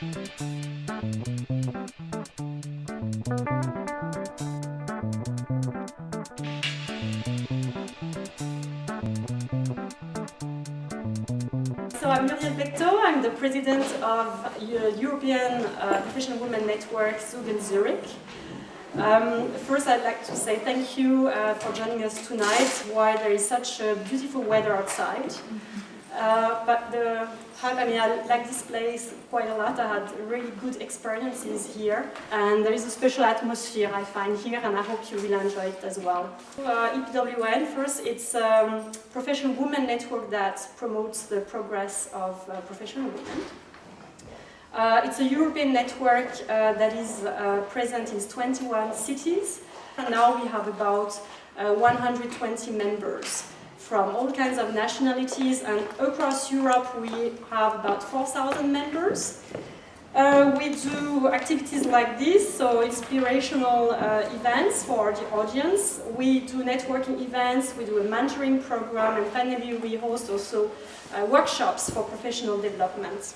So I'm Muriel Becteau, I'm the president of European Professional Women Network Zug Zurich. First, I'd like to say thank you for joining us tonight while there is such beautiful weather outside. But the hub, I mean, I like this place quite a lot. I had really good experiences here, and there is a special atmosphere I find here, and I hope you will enjoy it as well. EPWN, first, it's a professional women network that promotes the progress of professional women. It's a European network that is present in 21 cities, and now we have about 120 members from all kinds of nationalities, and across Europe we have about 4,000 members. We do activities like this, so inspirational events for the audience. We do networking events, we do a mentoring program, and finally we host also workshops for professional development.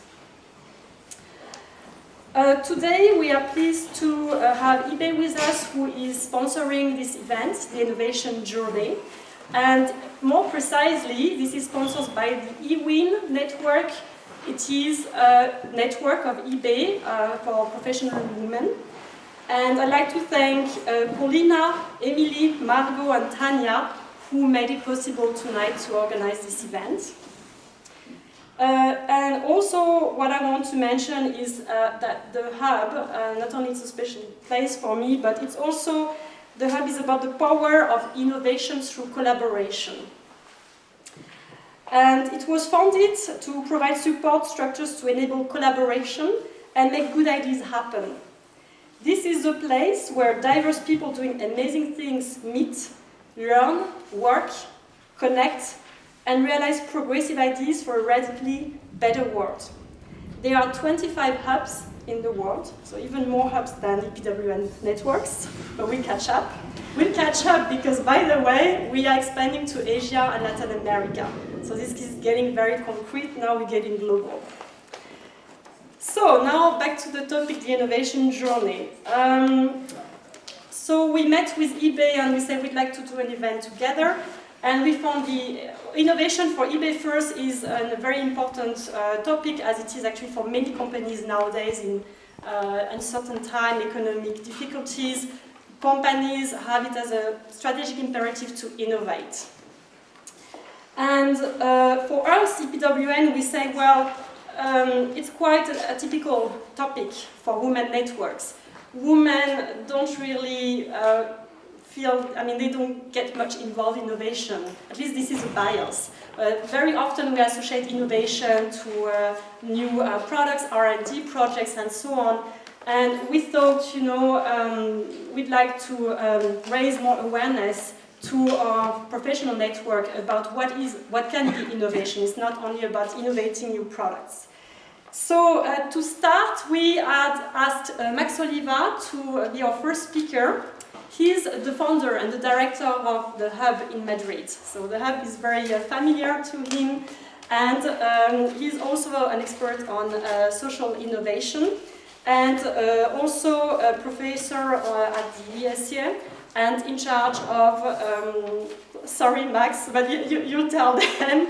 Today we are pleased to have eBay with us, who is sponsoring this event, the Innovation Journey. And more precisely, this is sponsored by the EPWN network. It is a network of eBay for professional women. And I'd like to thank Paulina, Emily, Margot and Tanya, who made it possible tonight to organize this event. And also what I want to mention is that the hub, not only it's a special place for me, but it's also, the hub is about the power of innovation through collaboration. And it was founded to provide support structures to enable collaboration and make good ideas happen. This is a place where diverse people doing amazing things meet, learn, work, connect, and realize progressive ideas for a radically better world. There are 25 hubs in the world, so even more hubs than EPWN networks, but we'll catch up. We'll catch up because, by the way, we are expanding to Asia and Latin America. So this is getting very concrete, now we're getting global. So now back to the topic, the innovation journey. So we met with eBay and we said we'd like to do an event together. And we found the innovation for eBay first is a very important topic, as it is actually for many companies nowadays in uncertain time, economic difficulties. Companies have it as a strategic imperative to innovate. And for us, EPWN, we say, well, it's quite a typical topic for women networks. Women don't really they don't get much involved in innovation. At least this is a bias. Very often we associate innovation to new products, R&D projects, and so on. And we thought, we'd like to raise more awareness to our professional network about what can be innovation. It's not only about innovating new products. So to start, we had asked Max Oliva to be our first speaker. He's the founder and the director of the hub in Madrid. So the hub is very familiar to him, and he's also an expert on social innovation, and also a professor at the ESC, and in charge of, sorry Max, but you tell them.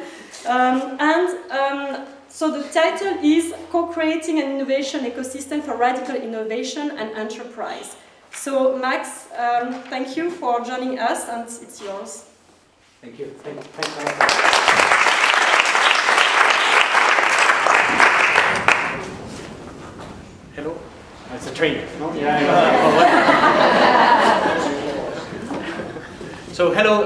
So the title is Co-Creating an Innovation Ecosystem for Radical Innovation and Enterprise. So Max, thank you for joining us, and it's yours. Thank you. Thanks. Hello. It's a train. No? Yeah. So hello.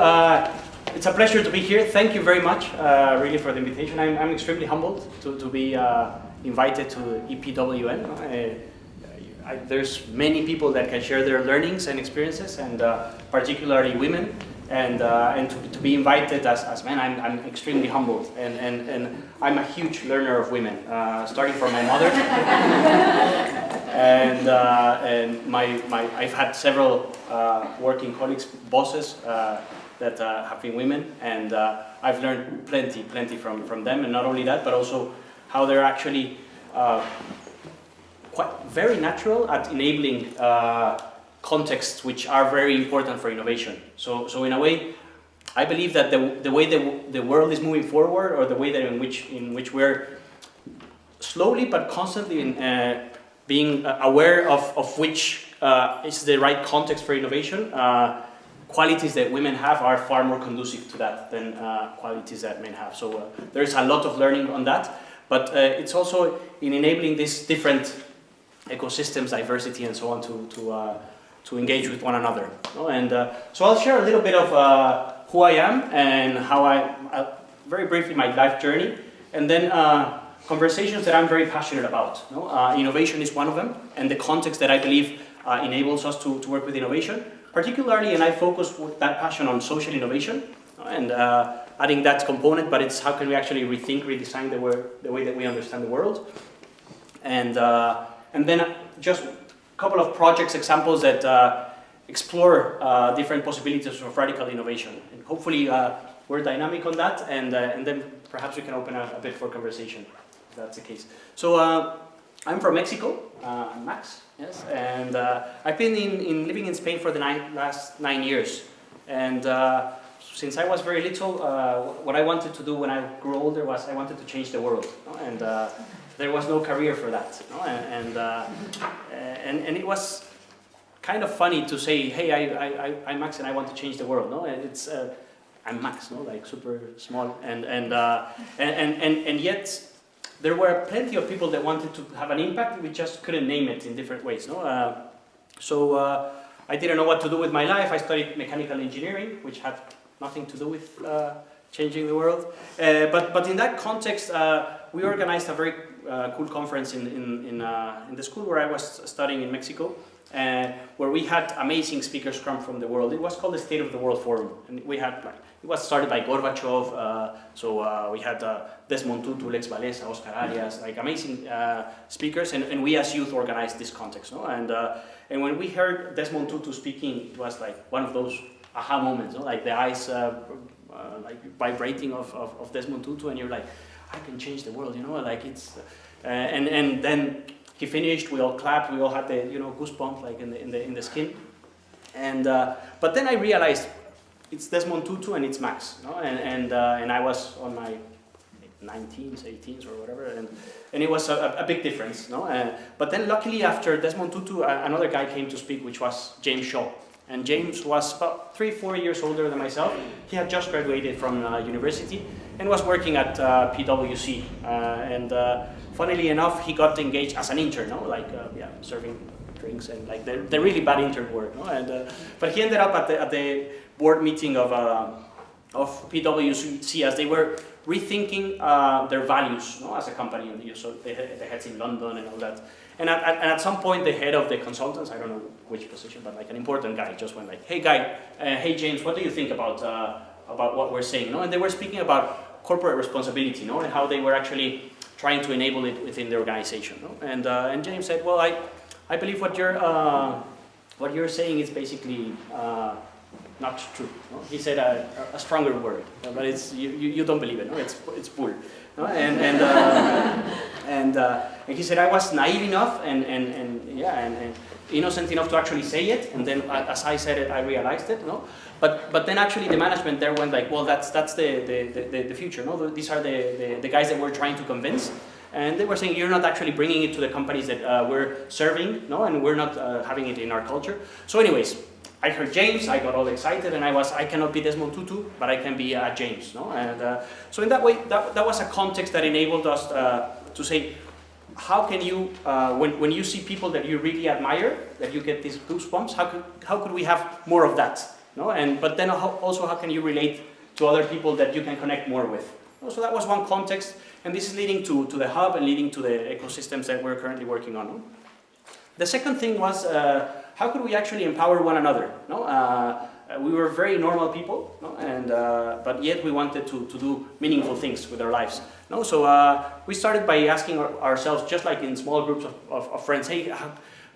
It's a pleasure to be here. Thank you very much, really, for the invitation. I'm extremely humbled to be invited to EPWN. There's many people that can share their learnings and experiences, and particularly women, and to be invited as men, I'm extremely humbled, and I'm a huge learner of women, starting from my mother, and I've had several working colleagues, bosses that have been women, and I've learned plenty from them, and not only that, but also how they're actually quite very natural at enabling contexts which are very important for innovation. So in a way, I believe that the way the world is moving forward, or the way that in which we're slowly but constantly being aware of which is the right context for innovation, qualities that women have are far more conducive to that than qualities that men have. So there's a lot of learning on that, but it's also in enabling these different ecosystems, diversity, and so on to engage with one another. And so I'll share a little bit of who I am and how very briefly my life journey, and then conversations that I'm very passionate about. Innovation is one of them, and the context that I believe enables us to work with innovation, particularly, and I focus with that passion on social innovation, and adding that component, but it's how can we actually rethink, redesign the way that we understand the world. And then just a couple of projects, examples that explore different possibilities of radical innovation. And hopefully we're dynamic on that, and then perhaps we can open a bit for conversation, if that's the case. So I'm from Mexico, I'm Max, yes, and I've been living in Spain for the last 9 years. And since I was very little, what I wanted to do when I grew older was I wanted to change the world, and there was no career for that, and it was kind of funny to say, hey, I'm Max and I want to change the world, and it's I'm Max, like super small, and yet there were plenty of people that wanted to have an impact. We just couldn't name it in different ways, So I didn't know what to do with my life. I studied mechanical engineering, which had nothing to do with changing the world. But in that context, we organized a very cool conference in the school where I was studying in Mexico, where we had amazing speakers come from the world. It was called the State of the World Forum, and we had it was started by Gorbachev. So we had Desmond Tutu, Lex Walesa, Oscar Arias, like amazing speakers, and we as youth organized this context. And when we heard Desmond Tutu speaking, it was like one of those aha moments, like the eyes like vibrating of Desmond Tutu, and you're like, I can change the world, like it's, and then he finished, we all clapped, we all had the goosebumps like in the skin, and but then I realized it's Desmond Tutu and it's Max, and I was on my 19s, 18s or whatever, and it was a big difference, but then luckily after Desmond Tutu, another guy came to speak, which was James Shaw. And James was about 3-4 years older than myself. He had just graduated from university and was working at PwC. And funnily enough, he got engaged as an intern, serving drinks and like the really bad intern work. But he ended up at the board meeting of PwC as they were rethinking their values, as a company. And so they had heads in London and all that. And at some point, the head of the consultants, I don't know which position, but like an important guy, just went like, hey James, what do you think about what we're saying? And they were speaking about corporate responsibility, and how they were actually trying to enable it within the organization. And James said, well, I believe what you're saying is basically not true. He said a stronger word, but it's you don't believe it. It's bull. And he said I was naive enough and innocent enough to actually say it, and then as I said it, I realized it. But then actually the management there went like, well, that's the future. These are the guys that we're trying to convince, and they were saying you're not actually bringing it to the companies that we're serving, and we're not having it in our culture. So, anyways. I heard James, I got all excited, and I cannot be Desmond Tutu, but I can be James, And so in that way, that was a context that enabled us to say, how can you, when you see people that you really admire, that you get these goosebumps, how could we have more of that, But then also, how can you relate to other people that you can connect more with? So that was one context, and this is leading to the hub and leading to the ecosystems that we're currently working on. The second thing was, how could we actually empower one another? We were very normal people, but yet we wanted to do meaningful things with our lives. So we started by asking ourselves, just like in small groups of friends, hey,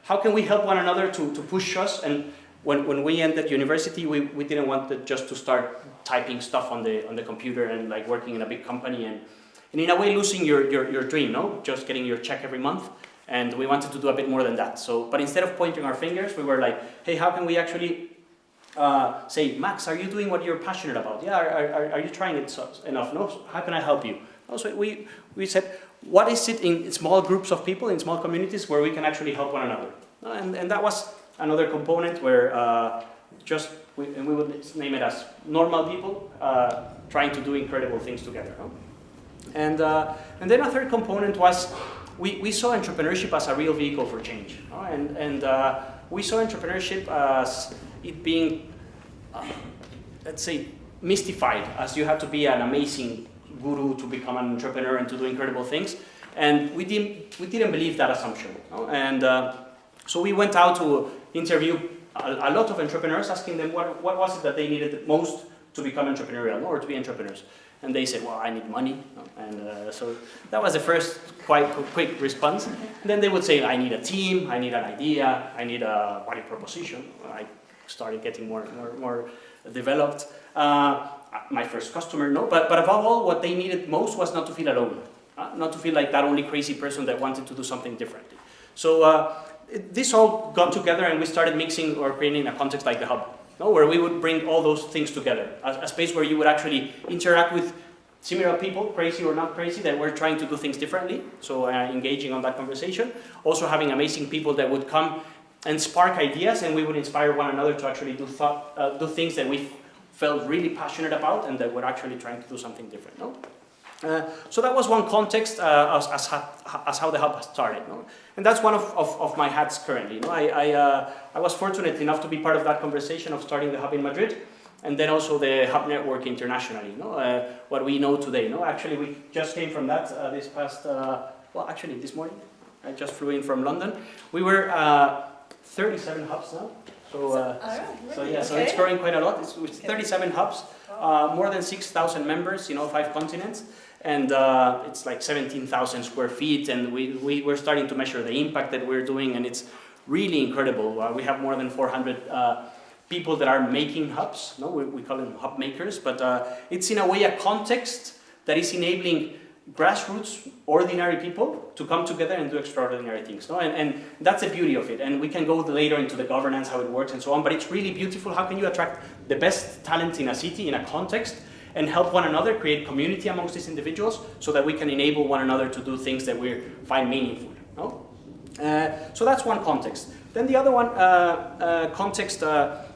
how can we help one another to push us? And when we ended university, we didn't want just to start typing stuff on the computer and like working in a big company and in a way losing your dream, just getting your check every month. And we wanted to do a bit more than that. So, but instead of pointing our fingers, we were like, hey, how can we actually say, Max, are you doing what you're passionate about? Yeah, are you trying it enough? No, how can I help you? Also, we said, what is it in small groups of people, in small communities, where we can actually help one another? And that was another component where we would name it as normal people trying to do incredible things together. No? And then a third component was we saw entrepreneurship as a real vehicle for change. No? And we saw entrepreneurship as it being, let's say, mystified, as you have to be an amazing guru to become an entrepreneur and to do incredible things. And we didn't believe that assumption. No? And so we went out to interview a lot of entrepreneurs, asking them what was it that they needed most to become entrepreneurial, no? Or to be entrepreneurs. And they said, well, I need money. No? And so that was the first quite quick response. And then they would say, I need a team, I need an idea, I need a value proposition. I started getting more developed. My first customer, no. But above all, what they needed most was not to feel alone. Not to feel like that only crazy person that wanted to do something differently. So this all got together and we started mixing or creating a context like the hub, no? Where we would bring all those things together. A space where you would actually interact with similar people, crazy or not crazy, that were trying to do things differently. So engaging on that conversation. Also having amazing people that would come and spark ideas, and we would inspire one another to actually do things that we felt really passionate about and that were actually trying to do something different. No? So that was one context as how the hub started. No? And that's one of my hats currently. No? I was fortunate enough to be part of that conversation of starting the hub in Madrid, and then also the hub network internationally. No? What we know today. No? Actually, we just came from that this morning. I just flew in from London. We were 37 hubs now. So it's growing quite a lot. It's 37 hubs, more than 6,000 members, 5 continents, and it's like 17,000 square feet. And we're starting to measure the impact that we're doing, and it's really incredible. We have more than 400 people that are making hubs. No, we call them hub makers, but it's in a way a context that is enabling grassroots, ordinary people to come together and do extraordinary things. No? And that's the beauty of it. And we can go later into the governance, how it works and so on, but it's really beautiful. How can you attract the best talent in a city, in a context, and help one another, create community amongst these individuals so that we can enable one another to do things that we find meaningful. No? So that's one context. Then the other one context,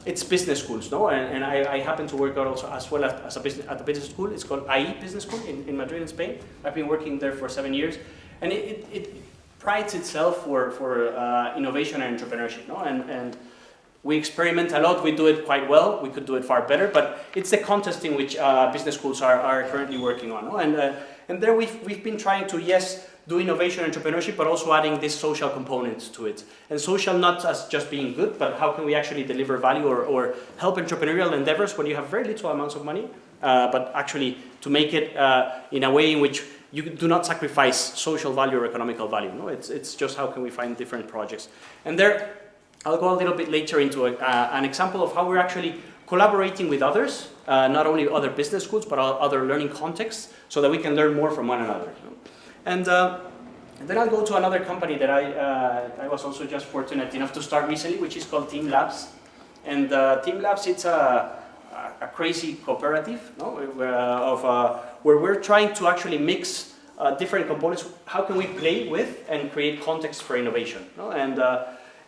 it's business schools, no? And I happen to work also as well at a business school. It's called IE Business School in Madrid, in Spain. I've been working there for 7 years, and it prides itself for innovation and entrepreneurship, no? And we experiment a lot. We do it quite well. We could do it far better, but it's the context in which business schools are currently working on, no? And there we've been trying to, yes, do innovation and entrepreneurship, but also adding this social component to it. And social not as just being good, but how can we actually deliver value or help entrepreneurial endeavors when you have very little amounts of money, but actually to make it in a way in which you do not sacrifice social value or economical value. No, it's just how can we find different projects. And there, I'll go a little bit later into an example of how we're actually collaborating with others, not only other business schools, but other learning contexts, so that we can learn more from one another. You know? And then I'll go to another company that I was also just fortunate enough to start recently, which is called Team Labs. And Team Labs, it's a crazy cooperative, no? Where we're trying to actually mix different components. How can we play with and create context for innovation? No? And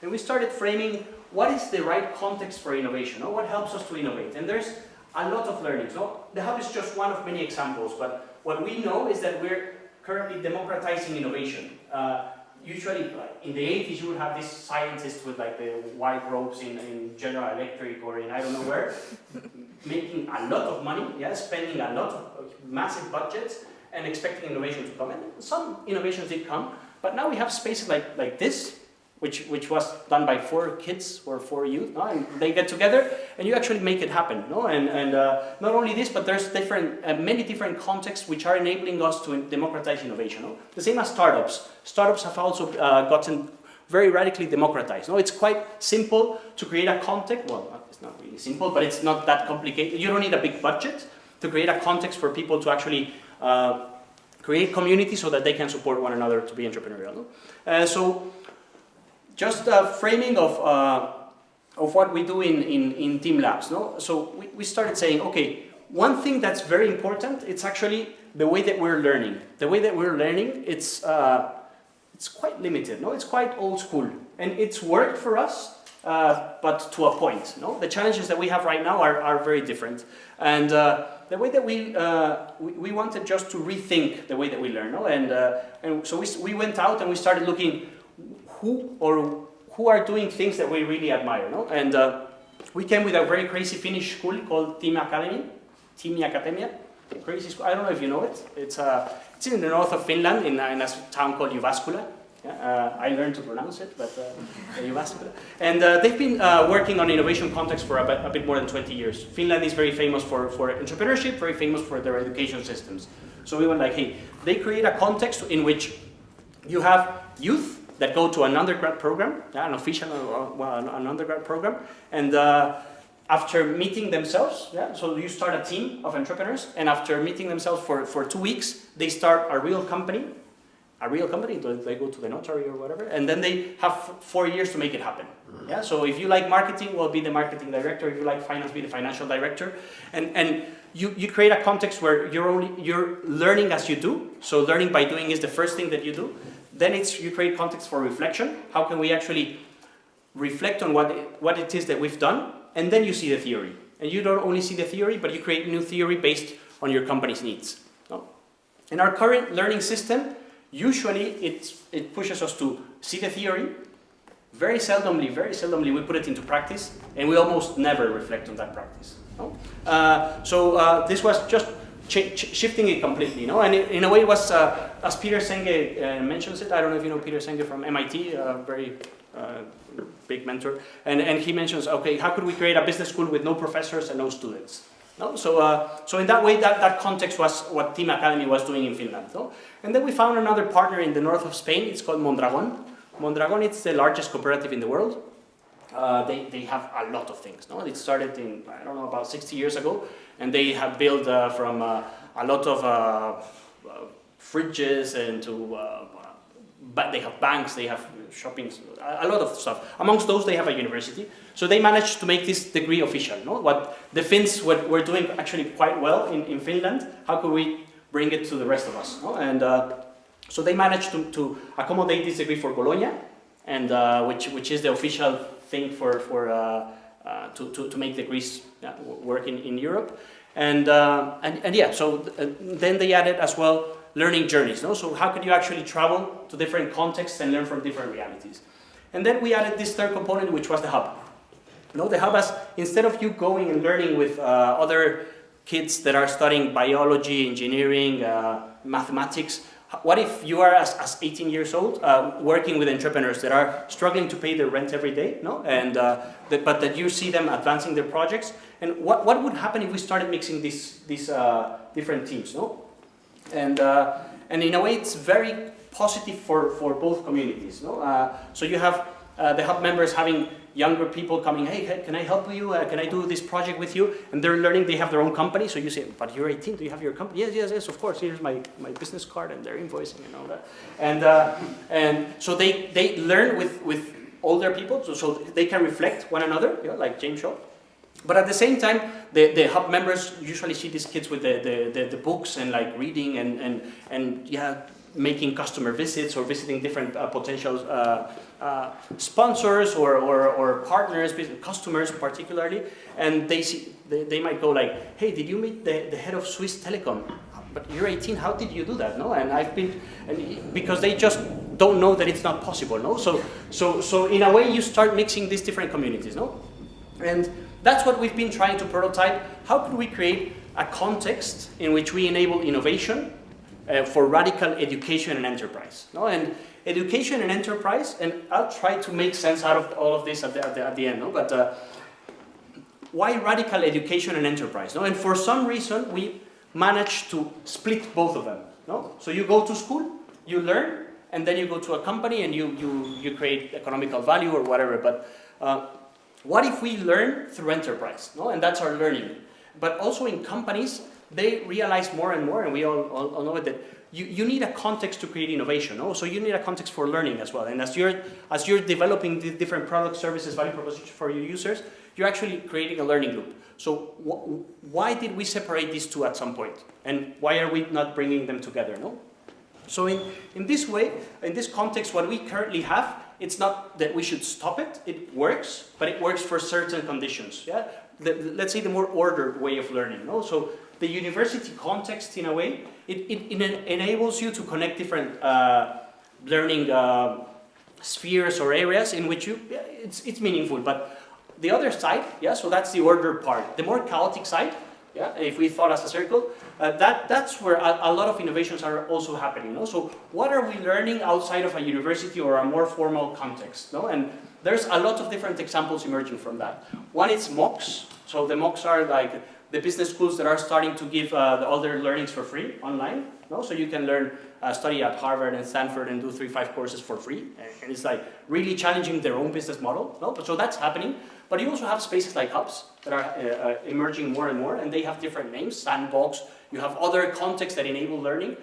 we started framing what is the right context for innovation, no? What helps us to innovate. And there's a lot of learnings. No? The hub is just one of many examples, but what we know is that we're currently democratizing innovation. Usually, in the 80s, you would have these scientists with like the white robes in General Electric or in I don't know where, making a lot of money, yeah, spending a lot of massive budgets and expecting innovation to come. And some innovations did come, but now we have spaces like this, which was done by 4 kids or 4 youth, no? And they get together and you actually make it happen. No? And not only this, but there's many different contexts which are enabling us to democratize innovation. No? The same as startups. Startups have also gotten very radically democratized. No? It's quite simple to create a context. Well, it's not really simple, but it's not that complicated. You don't need a big budget to create a context for people to actually create community so that they can support one another to be entrepreneurial. No? So just a framing of what we do in Team Labs. No? So we started saying, okay, one thing that's very important, it's actually the way that we're learning. The way that we're learning, it's quite limited. No? It's quite old school. And it's worked for us, but to a point. No? The challenges that we have right now are very different. And the way that we wanted just to rethink the way that we learn. No? And so we went out and we started looking who are doing things that we really admire. No? And we came with a very crazy Finnish school called Team Academia. Crazy school. I don't know if you know it. It's in the north of Finland in a town called Jyväskylä. Yeah, I learned to pronounce it, but Jyväskylä. And they've been working on innovation context for a bit more than 20 years. Finland is very famous for entrepreneurship, very famous for their education systems. So we went like, hey, they create a context in which you have youth that go to an undergrad program, an official an undergrad program, and after meeting themselves, so you start a team of entrepreneurs, and after meeting themselves for 2 weeks, they start a real company, they go to the notary or whatever, and then they have 4 years to make it happen. Yeah, so if you like marketing, well, be the marketing director. If you like finance, be the financial director. And you create a context where you're learning as you do. So learning by doing is the first thing that you do. Then you create context for reflection. How can we actually reflect on what it is that we've done? And then you see the theory. And you don't only see the theory, but you create new theory based on your company's needs. No? In our current learning system, usually it pushes us to see the theory. Very seldomly we put it into practice, and we almost never reflect on that practice. No? So this was just shifting it completely, no? And in a way it was, as Peter Senge mentions it, I don't know if you know Peter Senge from MIT, a very big mentor, and he mentions, okay, how could we create a business school with no professors and no students? No? So in that way, that context was what Team Academy was doing in Finland. No? And then we found another partner in the north of Spain. It's called Mondragon. Mondragon, it's the largest cooperative in the world. They have a lot of things. No? It started in, I don't know, about 60 years ago. And they have built from a lot of fridges and to, they have banks, they have shopping, a lot of stuff. Amongst those, they have a university. So they managed to make this degree official. No? What the Finns were doing actually quite well in Finland, how could we bring it to the rest of us? No? And so they managed to accommodate this degree for Bologna, and which is the official thing to make degrees work in Europe. And yeah, so then they added as well learning journeys. No? So how could you actually travel to different contexts and learn from different realities? And then we added this third component, which was the hub. No, the hub has, instead of you going and learning with other kids that are studying biology, engineering, mathematics, what if you are, as 18 years old, working with entrepreneurs that are struggling to pay their rent every day, no? And but that you see them advancing their projects? And what would happen if we started mixing these different teams, no? And in a way, it's very positive for both communities, no? So you have the hub members having younger people coming, hey, can I help you? Can I do this project with you? And they're learning, they have their own company. So you say, but you're 18, do you have your company? Yes, of course. Here's my business card and their invoicing and all that. And so they learn with older people, so they can reflect one another, like James Shaw. But at the same time, the hub members usually see these kids with the books and like reading and making customer visits or visiting different potential sponsors or partners, customers particularly, and they might go like, hey, did you meet the head of Swiss Telecom? But you're 18, how did you do that? No, because they just don't know that it's not possible. No, so in a way you start mixing these different communities. No, and that's what we've been trying to prototype. How could we create a context in which we enable innovation for radical education and enterprise? No? And education and enterprise, and I'll try to make sense out of all of this at the end. No? But why radical education and enterprise? No? And for some reason, we managed to split both of them. No? So you go to school, you learn, and then you go to a company and you create economical value or whatever. But what if we learn through enterprise? No? And that's our learning. But also in companies, they realize more and more, and we all know it, that you need a context to create innovation. No? So you need a context for learning as well. And as you're developing the different products, services, value propositions for your users, you're actually creating a learning loop. So why did we separate these two at some point? And why are we not bringing them together? No? So in this way, in this context, what we currently have, it's not that we should stop it. It works, but it works for certain conditions. Yeah? Let's say the more ordered way of learning. No? So the university context, in a way, it enables you to connect different learning spheres or areas in which it's meaningful. But the other side, yeah, so that's the ordered part. The more chaotic side, yeah, if we thought as a circle, that's where a lot of innovations are also happening. No? So what are we learning outside of a university or a more formal context? No? And there's a lot of different examples emerging from that. One is MOOCs. So the MOOCs are like the business schools that are starting to give all their learnings for free online. No? So you can learn, study at Harvard and Stanford and do 3-5 courses for free. And it's like really challenging their own business model. No? So that's happening. But you also have spaces like hubs that are emerging more and more, and they have different names, Sandbox. You have other contexts that enable learning.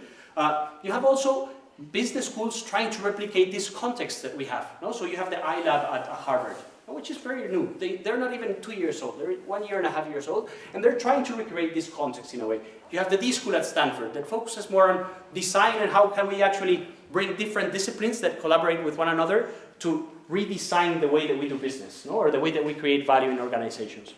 You have also business schools trying to replicate this context that we have. No? So you have the iLab at Harvard, which is very new. They're not even 2 years old. They're 1.5 years old, and they're trying to recreate this context in a way. You have the D School at Stanford that focuses more on design and how can we actually bring different disciplines that collaborate with one another to redesign the way that we do business, no? Or the way that we create value in organizations.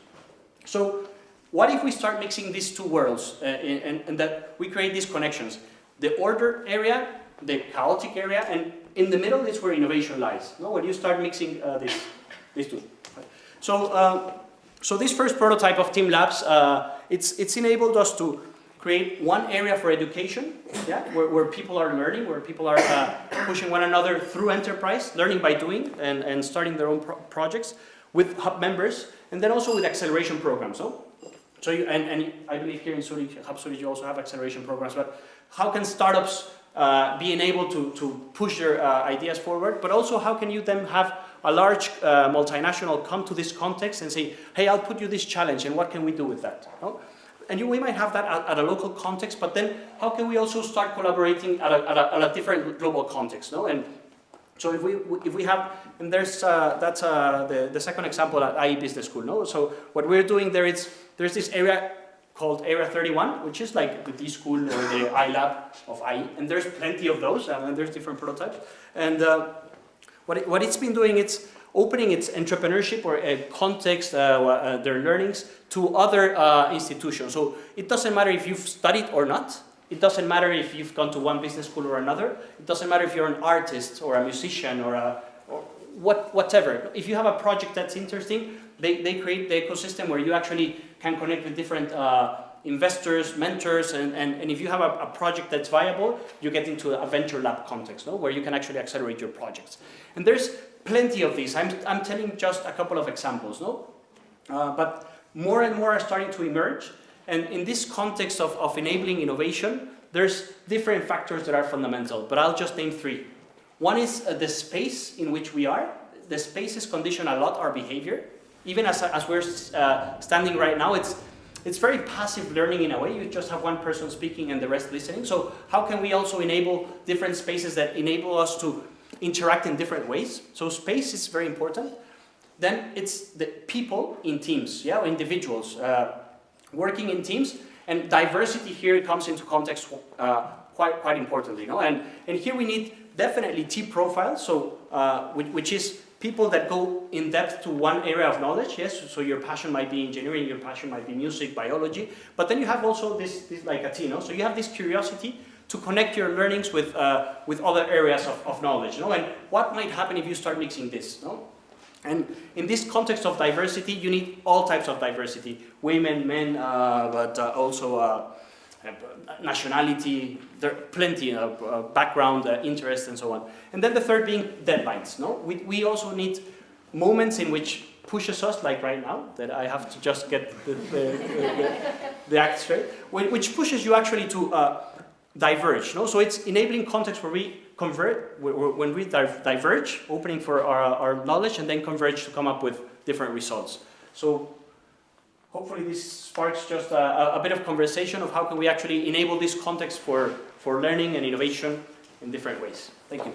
So what if we start mixing these two worlds and that we create these connections? The ordered area, the chaotic area, and in the middle is where innovation lies. No? When you start mixing these two. So this first prototype of Team Labs, it's enabled us to create one area for education, yeah, where people are learning, where people are pushing one another through enterprise, learning by doing and starting their own projects with hub members, and then also with acceleration programs. So and I believe here in Zurich, Hub Zurich, you also have acceleration programs, but how can startups be enabled to push their ideas forward, but also how can you then have a large multinational come to this context and say, hey, I'll put you this challenge, and what can we do with that? No? And we might have that at a local context, but then how can we also start collaborating at a different global context? No? And so if we have, and that's the second example at IE Business School. No? So what we're doing there's this area called Area 31, which is like the D School or the iLab of IE, and there's plenty of those, and there's different prototypes. And what it's been doing, it's opening its entrepreneurship or context, their learnings, to other institutions. So it doesn't matter if you've studied or not. It doesn't matter if you've gone to one business school or another. It doesn't matter if you're an artist or a musician or whatever. If you have a project that's interesting, they create the ecosystem where you actually can connect with different investors, mentors, and if you have a project that's viable, you get into a venture lab context, no? Where you can actually accelerate your projects. And there's plenty of these. I'm telling just a couple of examples, no? But more and more are starting to emerge. And in this context of enabling innovation, there's different factors that are fundamental, but I'll just name 3. One is the space in which we are. The spaces condition a lot our behavior. Even as we're standing right now, it's very passive learning in a way. You just have one person speaking and the rest listening. So how can we also enable different spaces that enable us to interact in different ways? So space is very important. Then it's the people in teams, yeah, individuals working in teams, and diversity here comes into context quite importantly, no? And here we need definitely team profiles, so which is people that go in depth to one area of knowledge, yes. So your passion might be engineering, your passion might be music, biology, but then you have also this like a team, no? So you have this curiosity to connect your learnings with other areas of knowledge, no? And what might happen if you start mixing this, no? And in this context of diversity, you need all types of diversity, women, men, but also nationality, there are plenty of background, interest, and so on. And then the third being deadlines, no? We also need moments in which pushes us, like right now, that I have to just get the act straight, which pushes you actually to diverge, no? So it's enabling context where we convert, when we diverge, opening for our knowledge, and then converge to come up with different results. So hopefully this sparks just a bit of conversation of how can we actually enable this context for learning and innovation in different ways. Thank you.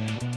Ooh,